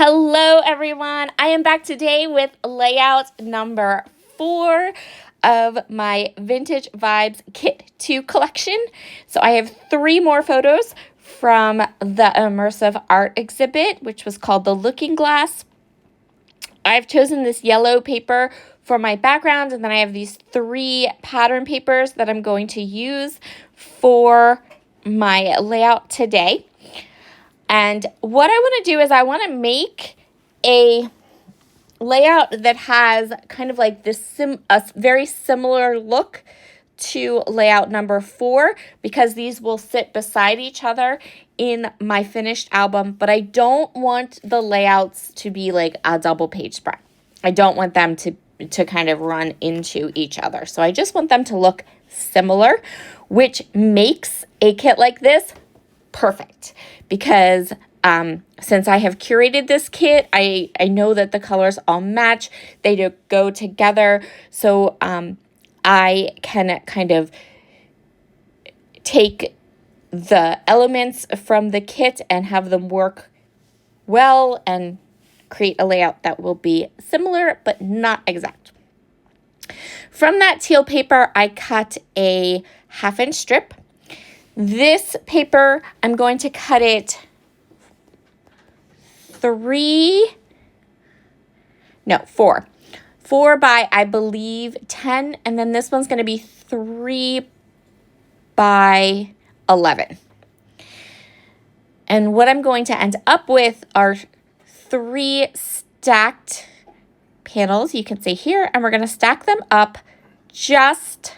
Hello everyone, I am back today with layout number 4 of my Vintage Vibes Kit 2 collection. So I have 3 more photos from the immersive art exhibit, which was called The Looking Glass. I've chosen this yellow paper for my background, and then I have these 3 pattern papers that I'm going to use for my layout today. And what I want to do is I want to make a layout that has kind of like this a very similar look to layout number 4, because these will sit beside each other in my finished album, but I don't want the layouts to be like a double page spread. I don't want them to kind of run into each other. So I just want them to look similar, which makes a kit like this perfect, because since I have curated this kit, I know that the colors all match. They go together. So I can kind of take the elements from the kit and have them work well and create a layout that will be similar but not exact. From that teal paper, I cut a 1/2-inch strip. This paper, I'm going to cut it 4 by, I believe, 10, and then this one's going to be 3 by 11. And what I'm going to end up with are 3 stacked panels, you can see here, and we're going to stack them up just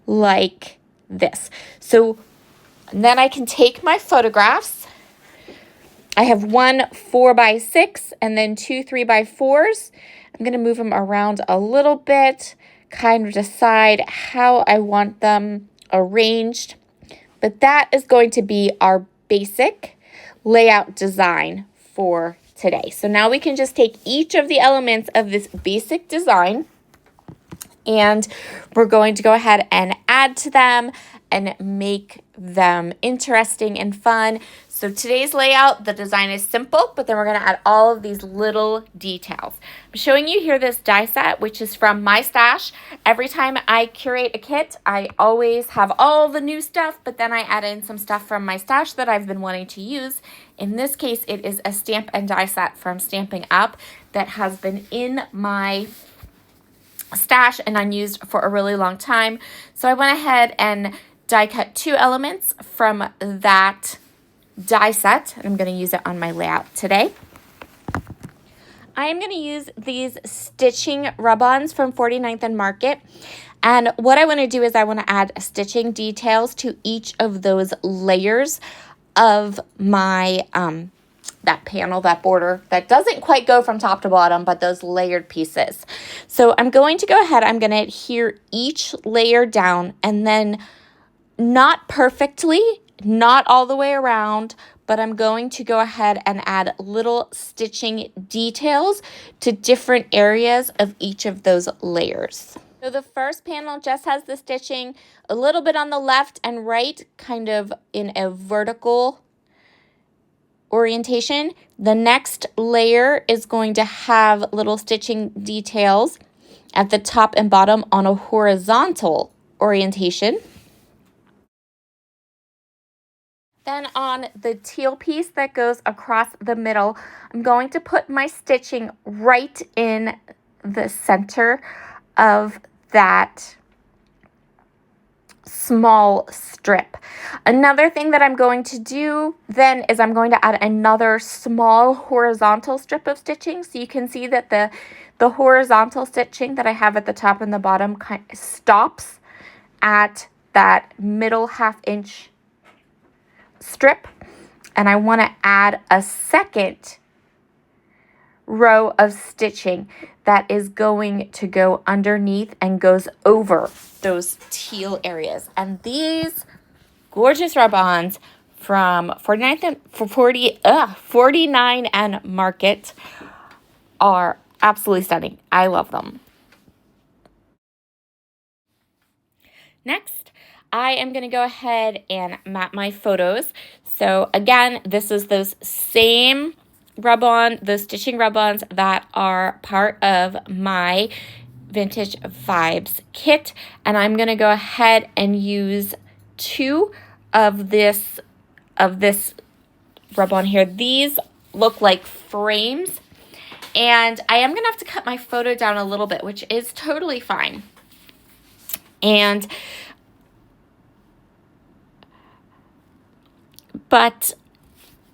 like this. So then I can take my photographs. I have 1 4 by 6 and then 2 3 by 4s. I'm going to move them around a little bit, kind of decide how I want them arranged. But that is going to be our basic layout design for today. So now we can just take each of the elements of this basic design, and we're going to go ahead and add to them and make them interesting and fun. So today's layout, the design is simple, but then we're going to add all of these little details. I'm showing you here this die set, which is from my stash. Every time I curate a kit, I always have all the new stuff, but then I add in some stuff from my stash that I've been wanting to use. In this case, it is a stamp and die set from Stamping Up that has been in my stash and unused for a really long time. So I went ahead and die cut 2 elements from that die set. I'm going to use it on my layout today. I am going to use these stitching rub-ons from 49th and Market. And what I want to do is I want to add stitching details to each of those layers of my that panel, that border that doesn't quite go from top to bottom, but those layered pieces. So I'm going to go ahead, I'm going to adhere each layer down, and then not perfectly, not all the way around, but I'm going to go ahead and add little stitching details to different areas of each of those layers. So the first panel just has the stitching a little bit on the left and right, kind of in a vertical orientation. The next layer is going to have little stitching details at the top and bottom on a horizontal orientation. Then on the teal piece that goes across the middle, I'm going to put my stitching right in the center of that small strip. Another thing that I'm going to do then is I'm going to add another small horizontal strip of stitching. So you can see that the horizontal stitching that I have at the top and the bottom kind of stops at that middle 1/2-inch strip, and I want to add a second row of stitching that is going to go underneath and goes over those teal areas. And these gorgeous rub-ons from 49 and Market are absolutely stunning. I love them. Next, I am going to go ahead and map my photos. So again, this is those same rub-on, the stitching rub-ons that are part of my Vintage Vibes kit, and I'm going to go ahead and use 2 of this rub-on here. These look like frames, and I am going to have to cut my photo down a little bit, which is totally fine. But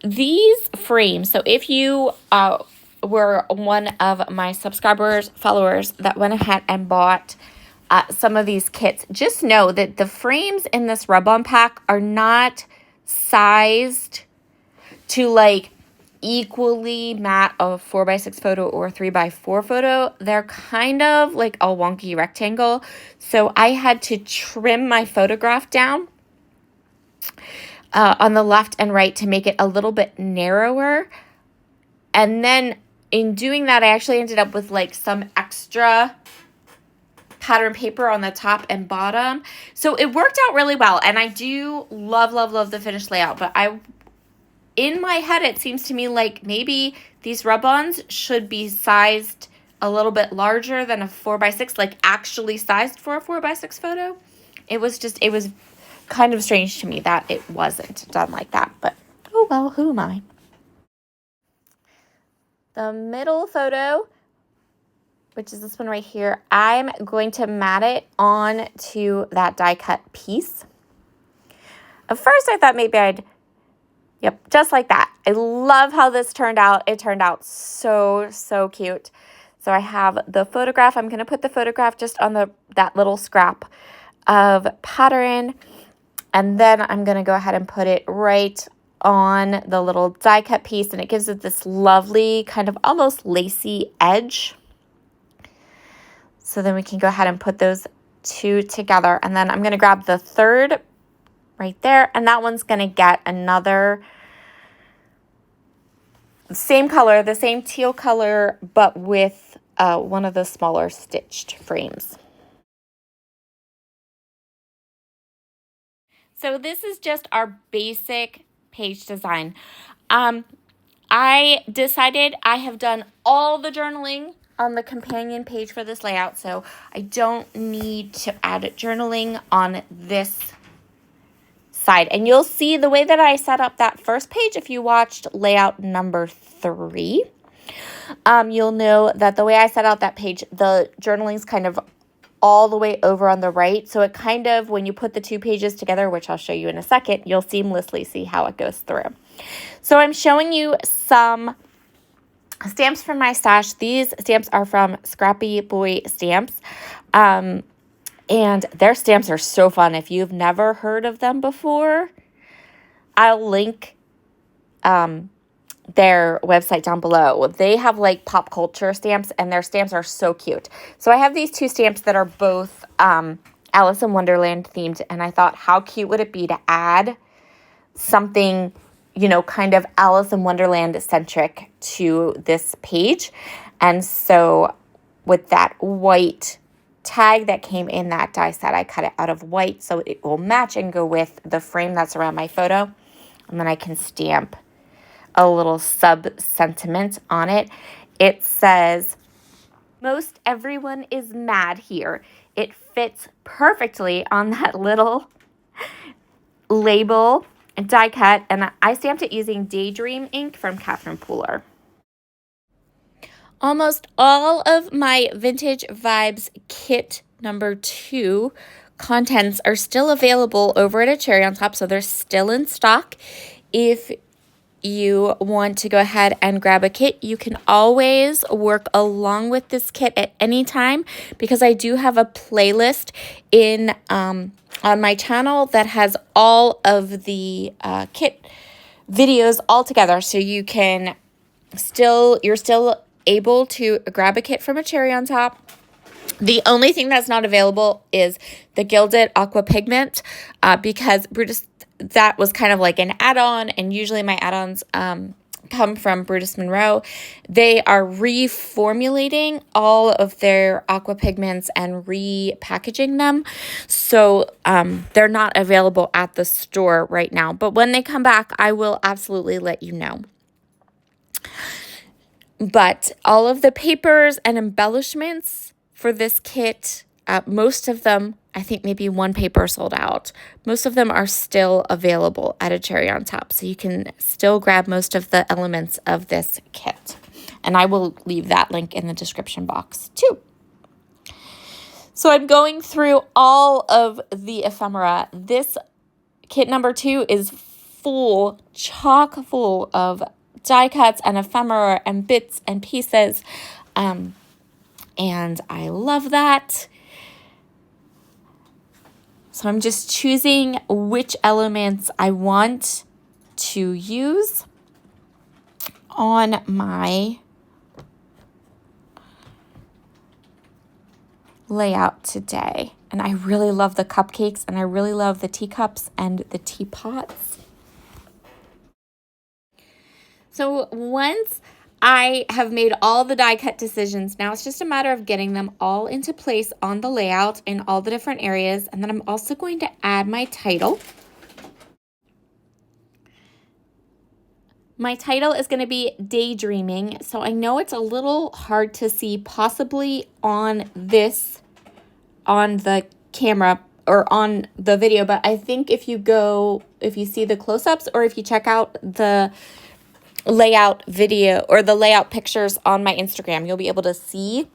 these frames, so if you were one of my subscribers, followers that went ahead and bought some of these kits, just know that the frames in this rub-on pack are not sized to like equally mat a 4x6 photo or 3x4 photo. They're kind of like a wonky rectangle. So I had to trim my photograph down on the left and right to make it a little bit narrower. And then in doing that, I actually ended up with like some extra pattern paper on the top and bottom. So it worked out really well. And I do love, love, love the finished layout. But in my head, it seems to me like maybe these rub-ons should be sized a little bit larger than a 4x6, like actually sized for a 4x6 photo. It was kind of strange to me that it wasn't done like that, but oh well, who am I? The middle photo, which is this one right here, I'm going to mat it on to that die cut piece. At first I thought maybe yep, just like that. I love how this turned out. It turned out so, so cute. So I have the photograph. I'm going to put the photograph just on that little scrap of pattern. And then I'm going to go ahead and put it right on the little die cut piece. And it gives it this lovely kind of almost lacy edge. So then we can go ahead and put those 2 together. And then I'm going to grab the third right there. And that one's going to get another same color, the same teal color, but with one of the smaller stitched frames. So this is just our basic page design. I decided I have done all the journaling on the companion page for this layout, so I don't need to add journaling on this side. And you'll see the way that I set up that first page if you watched layout number 3. You'll know that the way I set out that page, the journaling's kind of all the way over on the right. So it kind of, when you put the 2 pages together, which I'll show you in a second, you'll seamlessly see how it goes through. So I'm showing you some stamps from my stash. These stamps are from Scrappy Boy Stamps. And their stamps are so fun. If you've never heard of them before, I'll link their website down below. They have like pop culture stamps, and their stamps are so cute. So I have these 2 stamps that are both Alice in Wonderland themed, and I thought, how cute would it be to add something, you know, kind of Alice in Wonderland centric to this page. And so with that white tag that came in that die set, I cut it out of white so it will match and go with the frame that's around my photo. And then I can stamp a little sub-sentiment on it. It says, "Most everyone is mad here." It fits perfectly on that little label and die cut, and I stamped it using Daydream ink from Catherine Pooler. Almost all of my Vintage Vibes kit number 2 contents are still available over at A Cherry on Top, so they're still in stock. If you want to go ahead and grab a kit, you can always work along with this kit at any time, because I do have a playlist in on my channel that has all of the kit videos all together, so you're still able to grab a kit from A Cherry on Top. The only thing that's not available is the Gilded Aqua Pigment, because Brutus, that was kind of like an add-on, and usually my add-ons come from Brutus Monroe. They are reformulating all of their aqua pigments and repackaging them, so they're not available at the store right now. But when they come back, I will absolutely let you know. But all of the papers and embellishments for this kit, most of them, I think maybe one paper sold out. Most of them are still available at a cherry on top. So you can still grab most of the elements of this kit. And I will leave that link in the description box too. So I'm going through all of the ephemera. This kit number 2 is full, chock full of die cuts and ephemera and bits and pieces. And I love that. So I'm just choosing which elements I want to use on my layout today. And I really love the cupcakes, and I really love the teacups and the teapots. So once I have made all the die cut decisions, now it's just a matter of getting them all into place on the layout in all the different areas. And then I'm also going to add my title. My title is going to be Daydreaming. So I know it's a little hard to see possibly on the camera or on the video, but I think if you see the close-ups, or if you check out the layout video or the layout pictures on my Instagram, you'll be able to see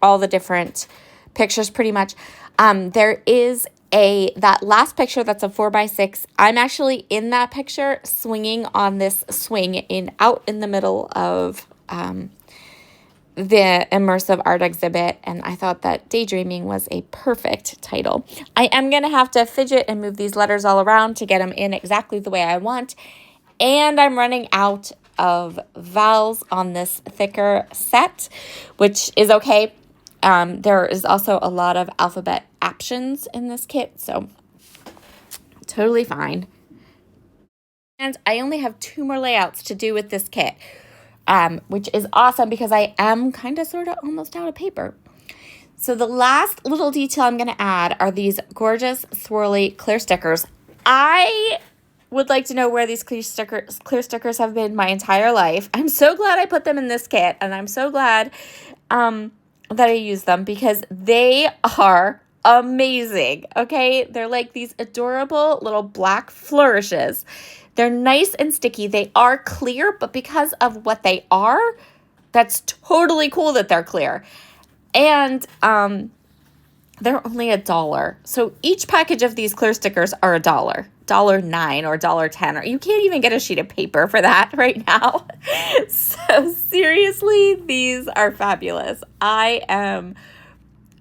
all the different pictures pretty much. There is that last picture that's a 4x6. I'm actually in that picture swinging on this swing out in the middle of the immersive art exhibit, and I thought that Daydreaming was a perfect title. I am going to have to fidget and move these letters all around to get them in exactly the way I want, and I'm running out of vowels on this thicker set, which is okay. There is also a lot of alphabet options in this kit, so totally fine. And I only have 2 more layouts to do with this kit. Which is awesome because I am kind of sort of almost out of paper. So the last little detail I'm going to add are these gorgeous swirly clear stickers. I would like to know where these clear stickers have been my entire life. I'm so glad I put them in this kit, and I'm so glad that I use them because they are amazing, okay? They're like these adorable little black flourishes. They're nice and sticky. They are clear, but because of what they are, that's totally cool that they're clear. And they're only $1. So each package of these clear stickers are $1, $1.09 or $1.10, or you can't even get a sheet of paper for that right now. So seriously, these are fabulous. I am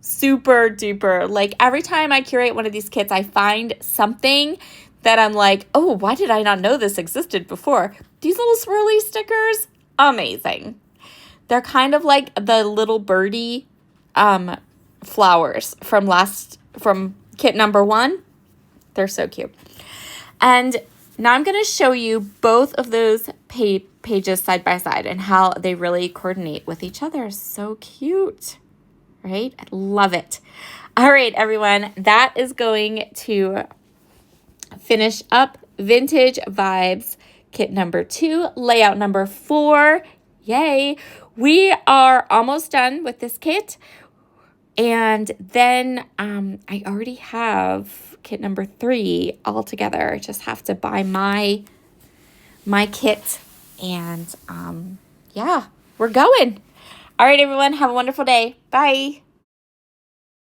super duper, like every time I curate one of these kits, I find something that I'm like, oh, why did I not know this existed before? These little swirly stickers, amazing. They're kind of like the little birdie flowers from kit number 1. They're so cute. And now I'm going to show you both of those pages side by side and how they really coordinate with each other. So cute, right? I love it. All right, everyone, that is going to finish up Vintage Vibes kit number 2, layout number 4. Yay! We are almost done with this kit. And then I already have kit number 3 all together. I just have to buy my kit. And yeah, we're going. All right, everyone, have a wonderful day. Bye.